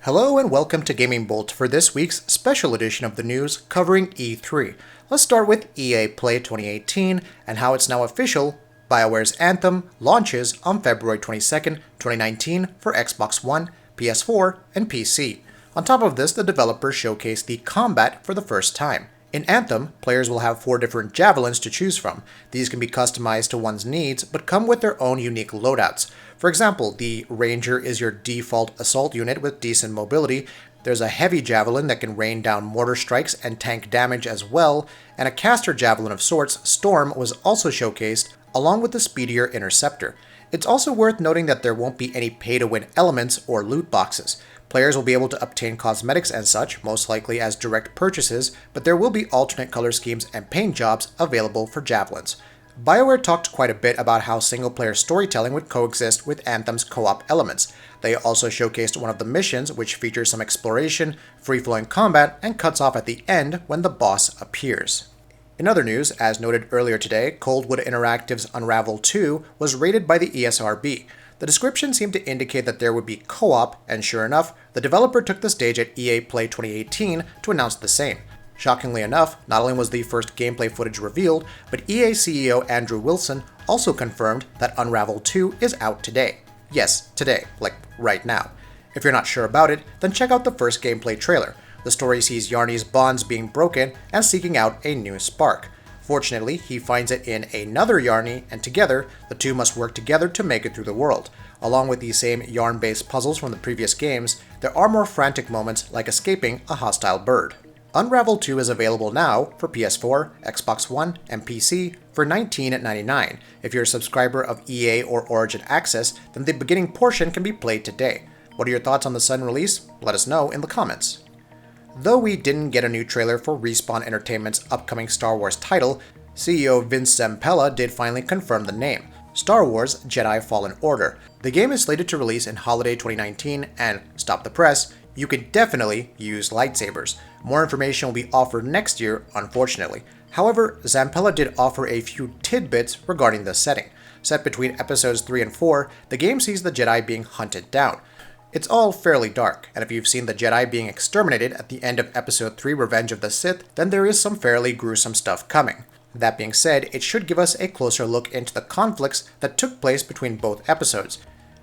Hello and welcome to GamingBolt for this week's special edition of the news covering E3. Let's start with EA Play 2018 and how it's now official. Bioware's Anthem launches on February 22nd, 2019 for Xbox One, PS4, and PC. On top of this, the developers showcased the combat for the first time. In Anthem, players will have 4 different javelins to choose from. These can be customized to one's needs, but come with their own unique loadouts. For example, the Ranger is your default assault unit with decent mobility. There's a heavy javelin that can rain down mortar strikes and tank damage as well, and a caster javelin of sorts, Storm, was also showcased, along with the speedier Interceptor. It's also worth noting that there won't be any pay-to-win elements or loot boxes. Players will be able to obtain cosmetics and such, most likely as direct purchases, but there will be alternate color schemes and paint jobs available for javelins. Bioware talked quite a bit about how single-player storytelling would coexist with Anthem's co-op elements. They also showcased one of the missions, which features some exploration, free-flowing combat, and cuts off at the end when the boss appears. In other news, as noted earlier today, Coldwood Interactive's Unravel 2 was rated by the ESRB. The description seemed to indicate that there would be co-op, and sure enough, the developer took the stage at EA Play 2018 to announce the same. Shockingly enough, not only was the first gameplay footage revealed, but EA CEO Andrew Wilson also confirmed that Unravel 2 is out today. Yes, today, like right now. If you're not sure about it, then check out the first gameplay trailer. The story sees Yarny's bonds being broken and seeking out a new spark. Fortunately, he finds it in another Yarny, and together, the two must work together to make it through the world. Along with these same yarn-based puzzles from the previous games, there are more frantic moments like escaping a hostile bird. Unravel 2 is available now for PS4, Xbox One, and PC for $19.99. If you're a subscriber of EA or Origin Access, then the beginning portion can be played today. What are your thoughts on the sudden release? Let us know in the comments. Though we didn't get a new trailer for Respawn Entertainment's upcoming Star Wars title, CEO Vince Zampella did finally confirm the name: Star Wars Jedi Fallen Order. The game is slated to release in holiday 2019, and, stop the press, you could definitely use lightsabers. More information will be offered next year, unfortunately. However, Zampella did offer a few tidbits regarding the setting. Set between episodes 3 and 4, the game sees the Jedi being hunted down. It's all fairly dark, and if you've seen the Jedi being exterminated at the end of episode 3 Revenge of the Sith, then there is some fairly gruesome stuff coming. That being said, it should give us a closer look into the conflicts that took place between both episodes.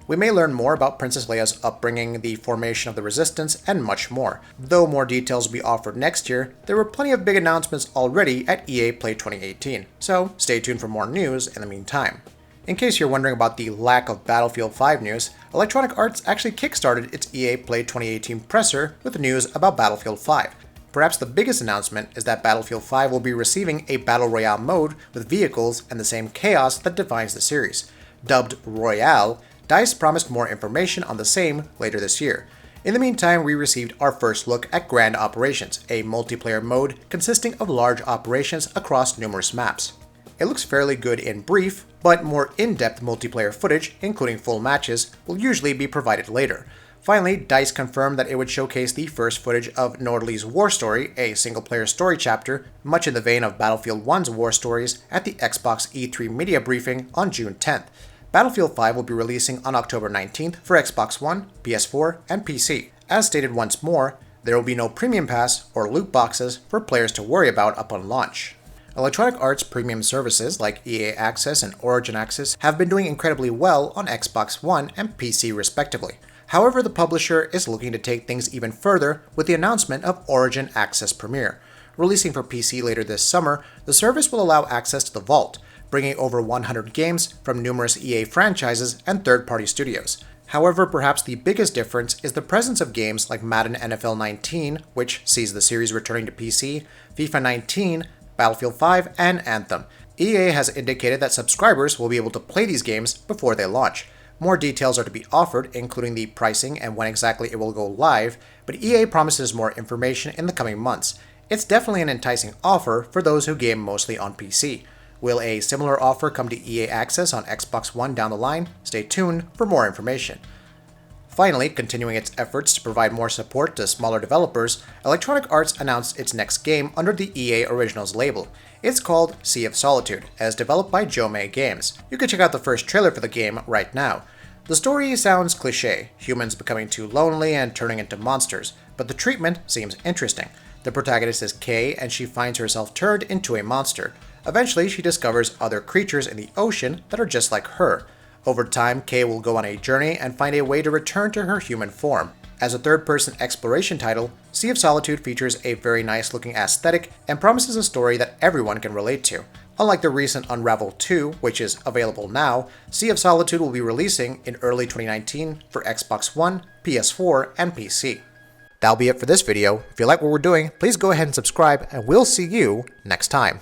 We may learn more about Princess Leia's upbringing, the formation of the Resistance, and much more. Though more details will be offered next year, there were plenty of big announcements already at EA Play 2018, so stay tuned for more news in the meantime. In case you're wondering about the lack of Battlefield 5 news, Electronic Arts actually kickstarted its EA Play 2018 presser with news about Battlefield 5. Perhaps the biggest announcement is that Battlefield 5 will be receiving a Battle Royale mode with vehicles and the same chaos that defines the series. Dubbed Royale, DICE promised more information on the same later this year. In the meantime, we received our first look at Grand Operations, a multiplayer mode consisting of large operations across numerous maps. It looks fairly good in brief, but more in-depth multiplayer footage, including full matches, will usually be provided later. Finally, DICE confirmed that it would showcase the first footage of Nordley's War Story, a single-player story chapter, much in the vein of Battlefield 1's war stories, at the Xbox E3 media briefing on June 10th. Battlefield 5 will be releasing on October 19th for Xbox One, PS4, and PC. As stated once more, there will be no premium pass or loot boxes for players to worry about upon launch. Electronic Arts premium services like EA Access and Origin Access have been doing incredibly well on Xbox One and PC respectively. However, the publisher is looking to take things even further with the announcement of Origin Access Premier. Releasing for PC later this summer, the service will allow access to the Vault, bringing over 100 games from numerous EA franchises and third-party studios. However, perhaps the biggest difference is the presence of games like Madden NFL 19, which sees the series returning to PC, FIFA 19, Battlefield 5, and Anthem. EA has indicated that subscribers will be able to play these games before they launch. More details are to be offered, including the pricing and when exactly it will go live, but EA promises more information in the coming months. It's definitely an enticing offer for those who game mostly on PC. Will a similar offer come to EA Access on Xbox One down the line? Stay tuned for more information. Finally, continuing its efforts to provide more support to smaller developers, Electronic Arts announced its next game under the EA Originals label. It's called Sea of Solitude, as developed by Jomei Games. You can check out the first trailer for the game right now. The story sounds cliché, humans becoming too lonely and turning into monsters, but the treatment seems interesting. The protagonist is Kay, and she finds herself turned into a monster. Eventually, she discovers other creatures in the ocean that are just like her. Over time, Kay will go on a journey and find a way to return to her human form. As a third-person exploration title, Sea of Solitude features a very nice-looking aesthetic and promises a story that everyone can relate to. Unlike the recent Unravel 2, which is available now, Sea of Solitude will be releasing in early 2019 for Xbox One, PS4, and PC. That'll be it for this video. If you like what we're doing, please go ahead and subscribe, and we'll see you next time.